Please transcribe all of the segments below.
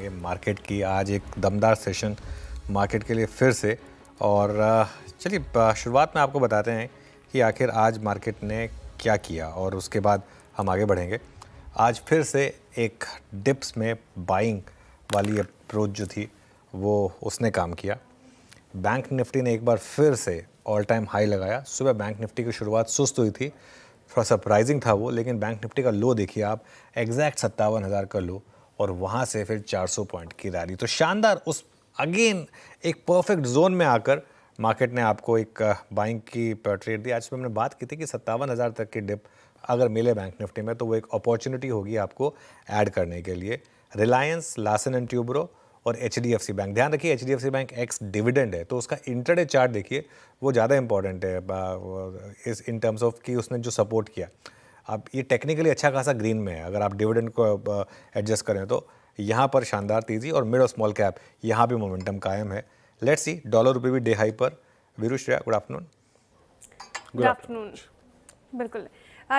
करेंगे मार्केट की। आज एक दमदार सेशन मार्केट के लिए फिर से। और चलिए शुरुआत में आपको बताते हैं कि आखिर आज मार्केट ने क्या किया और उसके बाद हम आगे बढ़ेंगे। आज फिर से एक डिप्स में बाइंग वाली अप्रोच जो थी वो उसने काम किया। बैंक निफ्टी ने एक बार फिर से ऑल टाइम हाई लगाया। सुबह बैंक निफ्टी की शुरुआत सुस्त हुई थी, थोड़ा सरप्राइजिंग था वो, लेकिन बैंक निफ्टी का लो देखिए आप, एग्जैक्ट 57,000 का लो, और वहाँ से फिर 400 पॉइंट की रैली। तो शानदार, उस अगेन एक परफेक्ट जोन में आकर मार्केट ने आपको एक बाइंग की ट्रेड दी। आज सुबह हमने बात की थी कि 57,000 तक की डिप अगर मिले बैंक निफ्टी में तो वो एक अपॉर्चुनिटी होगी आपको ऐड करने के लिए। रिलायंस, लार्सन एंड ट्यूब्रो और एचडीएफसी बैंक, ध्यान रखिए एचडीएफसी बैंक एक्स डिविडेंड है, तो उसका इंटरडे चार्ट देखिए, वो ज़्यादा इंपॉर्टेंट है इस इन टर्म्स ऑफ कि उसने जो सपोर्ट किया। अब ये टेक्निकली अच्छा खासा ग्रीन में है, अगर आप डिविडेंड को एडजस्ट करें तो यहाँ पर शानदार तेज़ी, और मिड और स्मॉल कैप यहाँ भी मोमेंटम कायम है। लेट्स सी, डॉलर रुपये भी डे हाई पर। Veeru, Shreya, good afternoon. Good afternoon. बिल्कुल,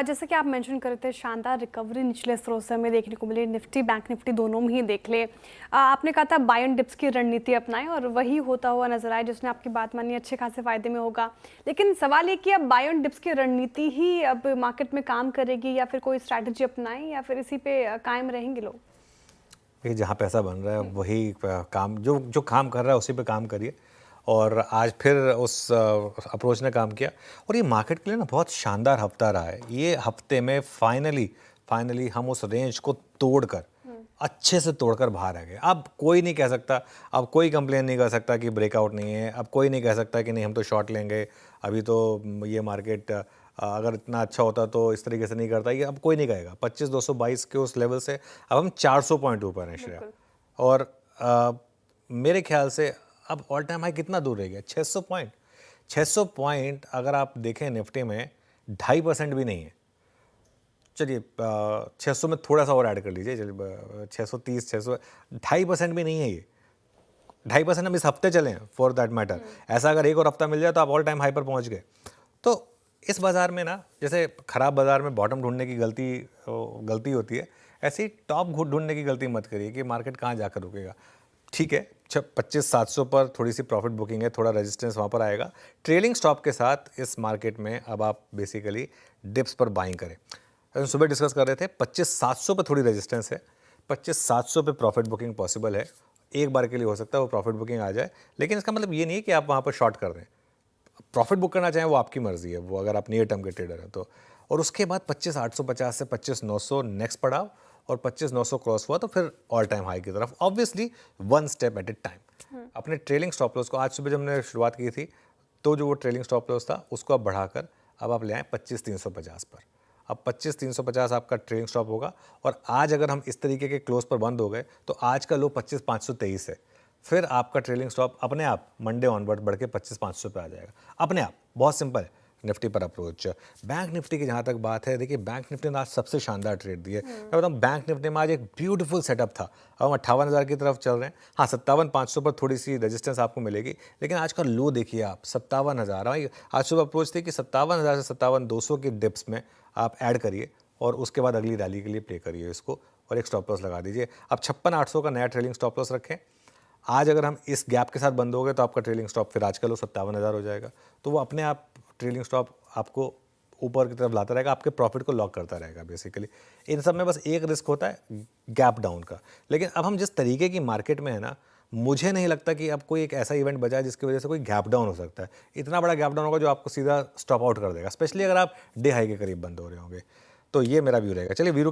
जैसे कि आप मेंशन कर रहे थे, शानदार रिकवरी निचले स्रोत से हमें देखने को मिली। निफ्टी बैंक निफ्टी दोनों में ही देख ले, आपने कहा था बाय एंड डिप्स की रणनीति अपनाएं, और वही होता हुआ नजर आया। जिसने आपकी बात मानी अच्छे खासे फायदे में होगा। लेकिन सवाल ये कि अब बाय एंड डिप्स की रणनीति ही अब मार्केट में काम करेगी, या फिर कोई स्ट्रैटेजी अपनाएं, या फिर इसी पे कायम रहेंगे लोग? ये जहाँ पैसा बन रहा है वही काम, जो काम कर रहा है उसी पे काम करिए। और आज फिर उस अप्रोच ने काम किया, और ये मार्केट के लिए ना बहुत शानदार हफ्ता रहा है। ये हफ्ते में फाइनली हम उस रेंज को तोड़कर, अच्छे से तोड़कर बाहर आ गए। अब कोई नहीं कह सकता, अब कोई कंप्लेन नहीं कर सकता कि ब्रेकआउट नहीं है, अब कोई नहीं कह सकता कि नहीं हम तो शॉर्ट लेंगे, अभी तो ये मार्केट अगर इतना अच्छा होता तो इस तरीके से नहीं करता। ये अब कोई नहीं कहेगा। 25,222 के उस लेवल से अब हम 400 पॉइंट ऊपर हैं श्रेया, और मेरे ख्याल से अब ऑल टाइम हाई कितना दूर रह गया? 600 पॉइंट। 600 पॉइंट अगर आप देखें निफ्टी में 2.5% भी नहीं है। चलिए 600 में थोड़ा सा और ऐड कर लीजिए, चलिए 630, 600, 2.5% भी नहीं है ये। 2.5% हम इस हफ्ते चलें फॉर दैट मैटर। ऐसा अगर एक और हफ्ता मिल जाए तो आप ऑल टाइम हाई पर पहुंच गए। तो इस बाजार में ना, जैसे खराब बाजार में बॉटम ढूंढने की गलती होती है, ऐसी टॉप ढूंढने की गलती मत करिए कि मार्केट कहाँ जाकर रुकेगा। ठीक है, 25,700 पर थोड़ी सी प्रॉफिट बुकिंग है, थोड़ा रेजिस्टेंस वहाँ पर आएगा। ट्रेलिंग स्टॉप के साथ इस मार्केट में अब आप बेसिकली डिप्स पर बाइंग करें। हम सुबह डिस्कस कर रहे थे 25,700 पर थोड़ी रेजिस्टेंस है, 25,700 पे प्रॉफिट बुकिंग पॉसिबल है। एक बार के लिए हो सकता है वो प्रॉफिट बुकिंग आ जाए, लेकिन इसका मतलब ये नहीं है कि आप वहाँ पर शॉर्ट कर रहे हैं। प्रॉफिट बुक करना चाहें वो आपकी मर्जी है, वो अगर आप नियर टर्म के ट्रेडर हैं तो। और उसके बाद 25,850 से 25,900 नेक्स्ट पड़ाव, और 25,900 क्रॉस हुआ तो फिर ऑल टाइम हाई की तरफ, obviously one step at A time. अपने ट्रेलिंग स्टॉप लॉस को, आज सुबह जब हमने शुरुआत की थी तो जो वो ट्रेलिंग स्टॉप लॉस था उसको अब बढ़ाकर अब आप ले आए 25,350 पर। अब 25,350 आपका ट्रेलिंग स्टॉप होगा, और आज अगर हम इस तरीके के क्लोज पर बंद हो गए तो आज का लो 25,523 है। फिर आपका ट्रेलिंग स्टॉप अपने आप मंडे ऑनवर्ड बढ़ के 25,500 पे आ जाएगा, अपने आप। बहुत सिंपल है निफ्टी पर अप्रोच। बैंक निफ्टी की जहाँ तक बात है, देखिए बैंक निफ्टी ने आज सबसे शानदार ट्रेड दी है। मैं बताऊँ, बैंक निफ्टी में आज एक ब्यूटीफुल सेटअप था। अब हम 58,000 की तरफ चल रहे हैं। हाँ, 57,500 पर थोड़ी सी रेजिस्टेंस आपको मिलेगी, लेकिन आज का लो देखिए आप, 57,000। आज सुबह अप्रोच थी कि 57,000 से 57,200 की डिप्स में आप ऐड करिए, और उसके बाद अगली रैली के लिए प्ले करिए इसको, और एक स्टॉप लॉस लगा दीजिए। अब 56,800 का नया ट्रेलिंग स्टॉप लॉस रखें। आज अगर हम इस गैप के साथ बंद हो गए तो आपका ट्रेलिंग स्टॉप फिर आज का लो 57,000 हो जाएगा। तो वो अपने आप ट्रेलिंग स्टॉप आपको ऊपर की तरफ लाता रहेगा, आपके प्रॉफिट को लॉक करता रहेगा बेसिकली। इन सब में बस एक रिस्क होता है गैप डाउन का। लेकिन अब हम जिस तरीके की मार्केट में है ना, मुझे नहीं लगता कि अब कोई एक ऐसा इवेंट बचा है जिसकी वजह से कोई गैप डाउन हो सकता है। इतना बड़ा गैप डाउन होगा जो आपको सीधा स्टॉप आउट कर देगा, स्पेशली अगर आप डे हाई के करीब बंद हो रहे होंगे। तो ये मेरा व्यू रहेगा। चलिए वीरू